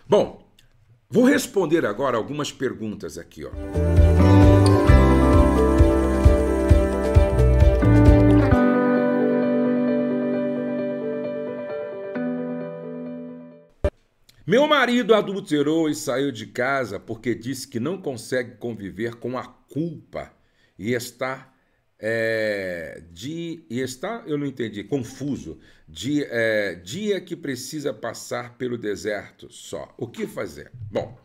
Bom, vou responder agora algumas perguntas aqui, ó. Meu marido adulterou e saiu de casa porque disse que não consegue conviver com a culpa e está eu não entendi, confuso, dia que precisa passar pelo deserto só. O que fazer? Bom,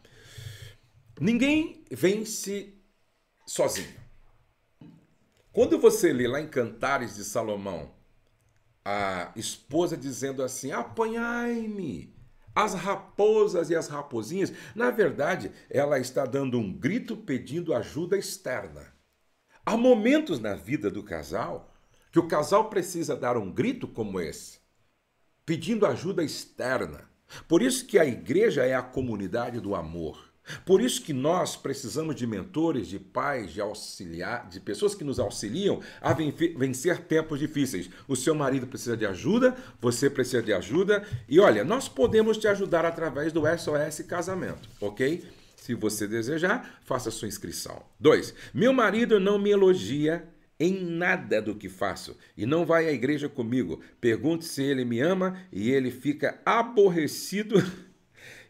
ninguém vence sozinho. Quando você lê lá em Cantares de Salomão, a esposa dizendo assim, apanhai-me, as raposas e as raposinhas, na verdade, ela está dando um grito pedindo ajuda externa. Há momentos na vida do casal que o casal precisa dar um grito como esse, pedindo ajuda externa. Por isso que a igreja é a comunidade do amor. Por isso que nós precisamos de mentores, de pais, de pessoas que nos auxiliam a vencer tempos difíceis. O seu marido precisa de ajuda, você precisa de ajuda. E olha, nós podemos te ajudar através do SOS Casamento, ok? Se você desejar, faça sua inscrição. 2. Meu marido não me elogia em nada do que faço e não vai à igreja comigo. Pergunto se ele me ama e ele fica aborrecido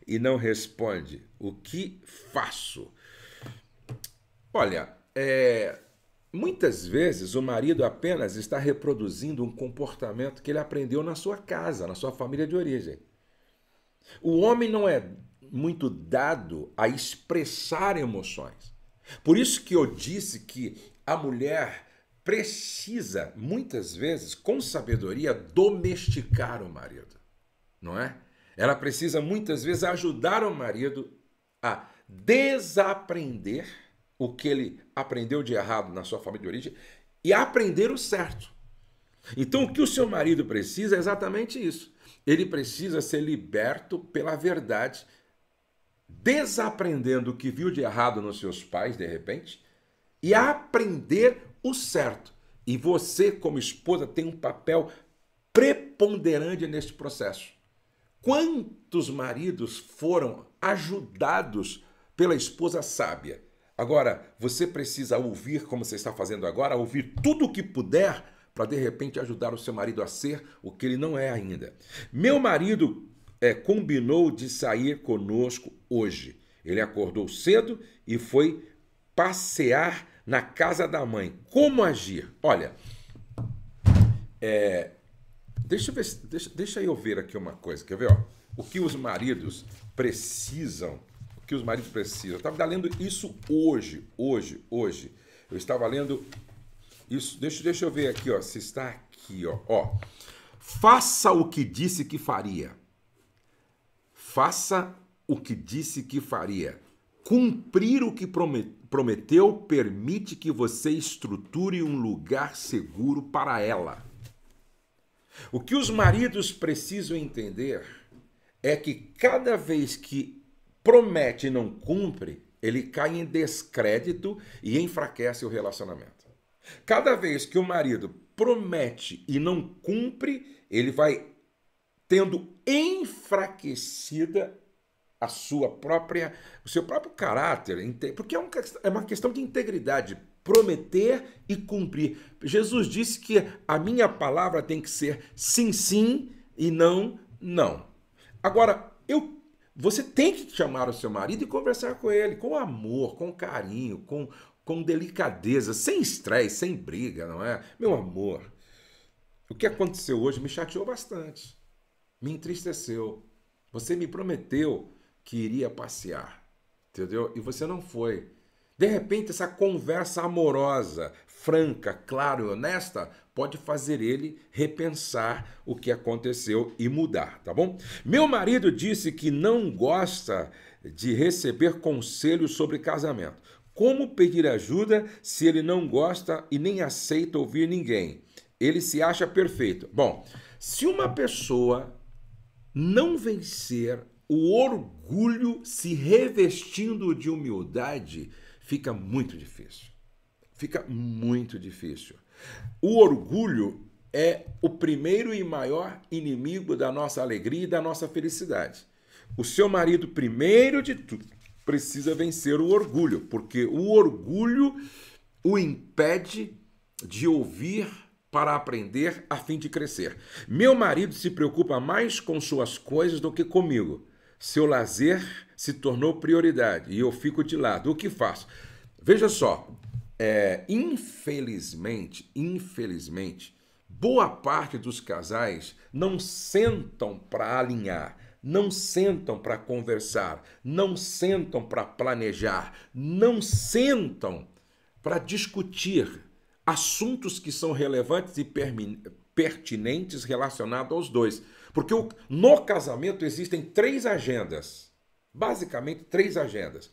e não responde. O que faço? Olha, muitas vezes o marido apenas está reproduzindo um comportamento que ele aprendeu na sua casa, na sua família de origem. O homem não é muito dado a expressar emoções. Por isso que eu disse que a mulher precisa, muitas vezes, com sabedoria, domesticar o marido, não é? Ela precisa, muitas vezes, ajudar o marido a desaprender o que ele aprendeu de errado na sua família de origem e aprender o certo. Então, o que o seu marido precisa é exatamente isso. Ele precisa ser liberto pela verdade, desaprendendo o que viu de errado nos seus pais, de repente, e aprender o certo. E você, como esposa, tem um papel preponderante neste processo. Quantos maridos foram ajudados pela esposa sábia? Agora, você precisa ouvir, como você está fazendo agora, ouvir tudo o que puder para, de repente, ajudar o seu marido a ser o que ele não é ainda. Meu marido combinou de sair conosco hoje. Ele acordou cedo e foi passear na casa da mãe. Como agir? Olha, deixa eu ver aqui uma coisa. Quer ver? Ó? O que os maridos precisam. Eu estava lendo isso hoje. Eu estava lendo isso. Deixa eu ver aqui, ó, se está aqui, ó. Faça o que disse que faria. Faça o que disse que faria. Cumprir o que prometeu permite que você estruture um lugar seguro para ela. O que os maridos precisam entender é que cada vez que promete e não cumpre, ele cai em descrédito e enfraquece o relacionamento. Cada vez que o marido promete e não cumpre, ele vai tendo enfraquecida o seu próprio caráter, porque é uma questão de integridade, prometer e cumprir. Jesus disse que a minha palavra tem que ser sim, sim e não, não. Agora, você tem que chamar o seu marido e conversar com ele, com amor, com carinho, com delicadeza, sem estresse, sem briga, não é? Meu amor, o que aconteceu hoje me chateou bastante, me entristeceu. Você me prometeu que iria passear, entendeu? E você não foi. De repente, essa conversa amorosa, franca, clara e honesta pode fazer ele repensar o que aconteceu e mudar, tá bom? Meu marido disse que não gosta de receber conselhos sobre casamento. Como pedir ajuda se ele não gosta e nem aceita ouvir ninguém? Ele se acha perfeito. Bom, se uma pessoa não vencer o orgulho se revestindo de humildade, fica muito difícil. Fica muito difícil. O orgulho é o primeiro e maior inimigo da nossa alegria e da nossa felicidade. o seu marido, primeiro de tudo, precisa vencer o orgulho, porque o orgulho o impede de ouvir para aprender a fim de crescer. Meu marido se preocupa mais com suas coisas do que comigo. Seu lazer se tornou prioridade e eu fico de lado. O que faço? Veja só, infelizmente, boa parte dos casais não sentam para alinhar, não sentam para conversar, não sentam para planejar, não sentam para discutir assuntos que são relevantes e pertinentes relacionados aos dois. Porque no casamento existem 3 agendas, basicamente 3 agendas.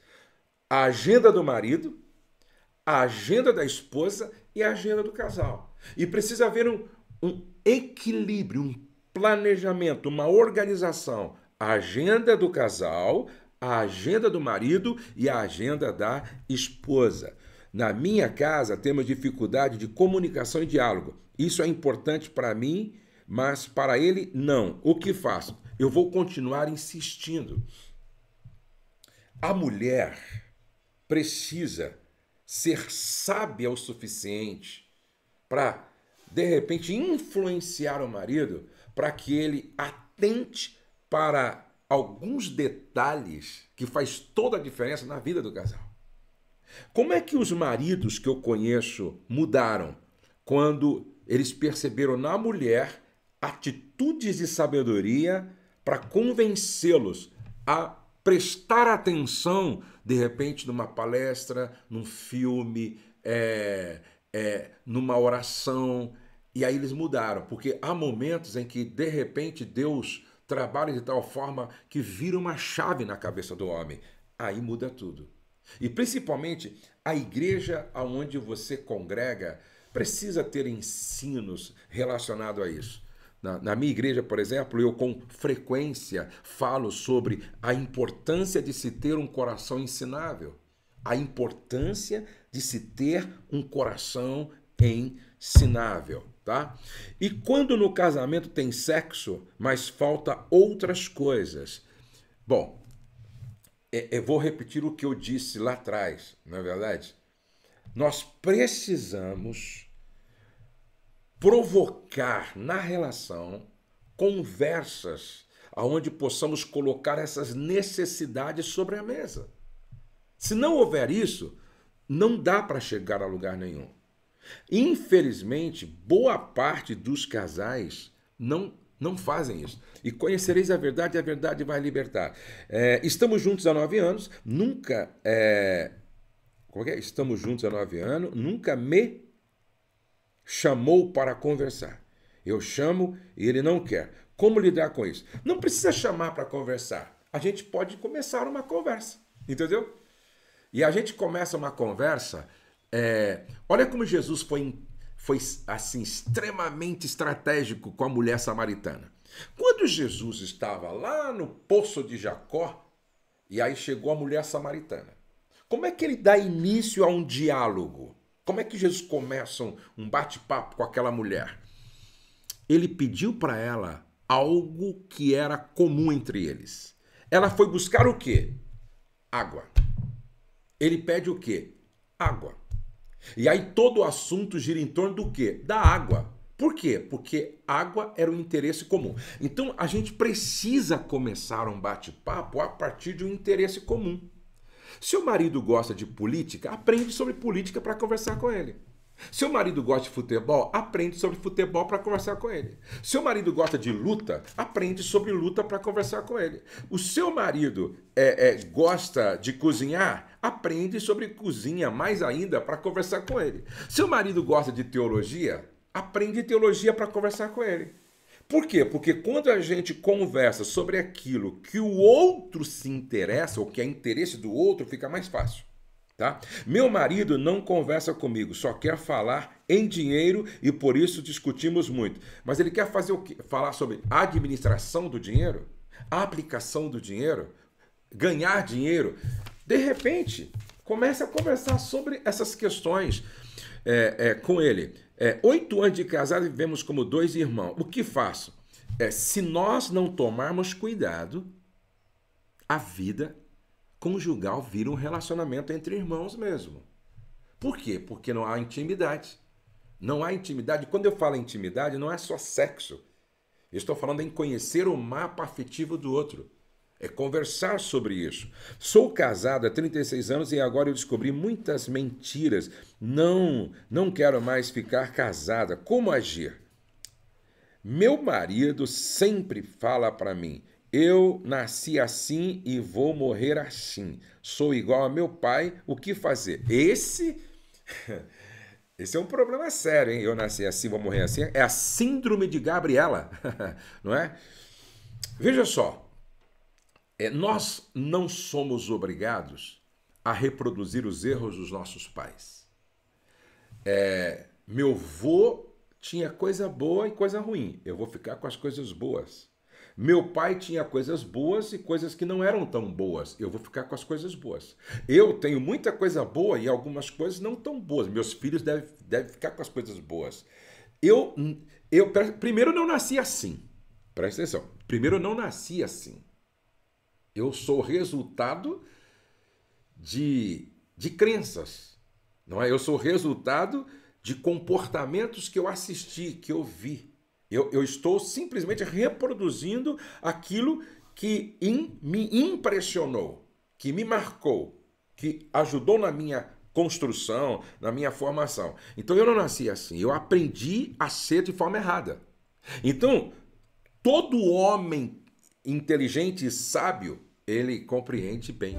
A agenda do marido, a agenda da esposa e a agenda do casal. E precisa haver um equilíbrio, um planejamento, uma organização. A agenda do casal, a agenda do marido e a agenda da esposa. Na minha casa temos dificuldade de comunicação e diálogo. Isso é importante para mim, mas para ele não. O que faço? Eu vou continuar insistindo. A mulher precisa ser sábia o suficiente para, de repente, influenciar o marido para que ele atente para alguns detalhes que faz toda a diferença na vida do casal. Como é que os maridos que eu conheço mudaram quando eles perceberam na mulher atitudes de sabedoria para convencê-los a prestar atenção, de repente, numa palestra, num filme, numa oração, e aí eles mudaram, porque há momentos em que, de repente, Deus trabalha de tal forma que vira uma chave na cabeça do homem. Aí muda tudo. E principalmente a igreja onde você congrega precisa ter ensinos relacionados a isso. Na minha igreja, por exemplo, eu com frequência falo sobre a importância de se ter um coração ensinável. A importância de se ter um coração ensinável, tá? E quando no casamento tem sexo, mas falta outras coisas. Bom, eu vou repetir o que eu disse lá atrás, não é verdade? Nós precisamos provocar na relação conversas onde possamos colocar essas necessidades sobre a mesa. Se não houver isso, não dá para chegar a lugar nenhum. Infelizmente, boa parte dos casais não fazem isso. E conhecereis a verdade vai libertar. Estamos juntos há 9 anos, nunca... Estamos juntos há 9 anos, nunca me chamou para conversar. Eu chamo e ele não quer. Como lidar com isso? Não precisa chamar para conversar. A gente pode começar uma conversa, entendeu? E a gente começa uma conversa... olha como Jesus foi assim extremamente estratégico com a mulher samaritana. Quando Jesus estava lá no poço de Jacó, e aí chegou a mulher samaritana, como é que ele dá início a um diálogo? Como é que Jesus começa um bate-papo com aquela mulher? Ele pediu para ela algo que era comum entre eles. Ela foi buscar o quê? Água. Ele pede o quê? Água. E aí todo o assunto gira em torno do quê? Da água. Por quê? Porque água era um interesse comum. Então a gente precisa começar um bate-papo a partir de um interesse comum. Se o marido gosta de política, aprende sobre política para conversar com ele. Se o marido gosta de futebol, aprende sobre futebol para conversar com ele. Se o marido gosta de luta, aprende sobre luta para conversar com ele. O seu marido gosta de cozinhar, aprende sobre cozinha mais ainda para conversar com ele. Se o marido gosta de teologia, aprende teologia para conversar com ele. Por quê? Porque quando a gente conversa sobre aquilo que o outro se interessa, ou que é interesse do outro, fica mais fácil. Tá? Meu marido não conversa comigo, só quer falar em dinheiro e por isso discutimos muito. Mas ele quer fazer o quê? Falar sobre a administração do dinheiro, a aplicação do dinheiro, ganhar dinheiro. De repente, comece a conversar sobre essas questões com ele. 8 anos de casado, vivemos como 2 irmãos. O que faço? Se nós não tomarmos cuidado, a vida conjugal vira um relacionamento entre irmãos mesmo. Por quê? Porque não há intimidade. Não há intimidade. Quando eu falo intimidade, não é só sexo. Eu estou falando em conhecer o mapa afetivo do outro. É conversar sobre isso. Sou casado há 36 anos e agora eu descobri muitas mentiras. Não quero mais ficar casada. Como agir? Meu marido sempre fala para mim: eu nasci assim e vou morrer assim. Sou igual a meu pai, o que fazer? Esse é um problema sério, hein? Eu nasci assim, vou morrer assim. É a síndrome de Gabriela, não é? Veja só, nós não somos obrigados a reproduzir os erros dos nossos pais. Meu vô tinha coisa boa e coisa ruim. Eu vou ficar com as coisas boas. Meu pai tinha coisas boas e coisas que não eram tão boas. Eu vou ficar com as coisas boas. Eu tenho muita coisa boa e algumas coisas não tão boas. Meus filhos devem ficar com as coisas boas. Eu primeiro não nasci assim. Presta atenção. Primeiro eu não nasci assim. Eu sou resultado de crenças. Não é? Eu sou resultado de comportamentos que eu assisti, que eu vi. Eu estou simplesmente reproduzindo aquilo que me impressionou, que me marcou, que ajudou na minha construção, na minha formação. Então eu não nasci assim, eu aprendi a ser de forma errada. Então, todo homem inteligente e sábio, ele compreende bem.